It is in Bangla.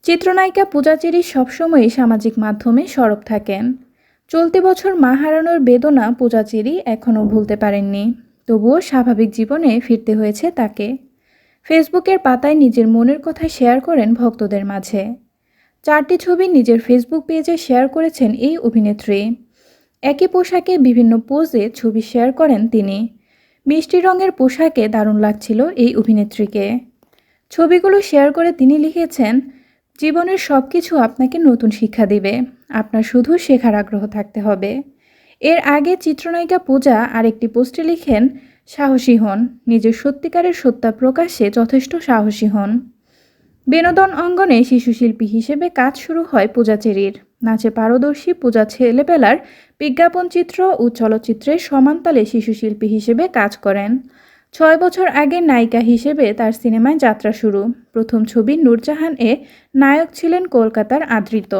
চিত্রনায়িকা পূজা চেরি সবসময়ই সামাজিক মাধ্যমে সরব থাকেন। চলতি বছর মা হারানোর বেদনা পূজা চেরি এখনও ভুলতে পারেননি। তবুও স্বাভাবিক জীবনে ফিরতে হয়েছে তাকে। ফেসবুকের পাতায় নিজের মনের কথা শেয়ার করেন ভক্তদের মাঝে। 4টি ছবি নিজের ফেসবুক পেজে শেয়ার করেছেন এই অভিনেত্রী। একই পোশাকে বিভিন্ন পোজে ছবি শেয়ার করেন তিনি। মিষ্টি রঙের পোশাকে দারুণ লাগছিল এই অভিনেত্রীকে। ছবিগুলো শেয়ার করে তিনি লিখেছেন, জীবনের সব কিছু আপনাকে নতুন শিক্ষা দিবে, আপনার শুধু শেখার আগ্রহ থাকতে হবে। এর আগে চিত্রনায়িকা পূজা আরেকটি পোস্টে লিখেন, সাহসী হন, নিজের সত্যিকারের সত্তা প্রকাশে যথেষ্ট সাহসী হন। বিনোদন অঙ্গনে শিশুশিল্পী হিসেবে কাজ শুরু হয় পূজা চেরির। নাচে পারদর্শী পূজা ছেলেবেলার বিজ্ঞাপনচিত্র ও চলচ্চিত্রের সমানতালে শিশুশিল্পী হিসেবে কাজ করেন। 6 বছর আগে নায়িকা হিসেবে তার সিনেমায় যাত্রা শুরু। প্রথম ছবি নূরজাহান এ নায়ক ছিলেন কলকাতার আদৃত।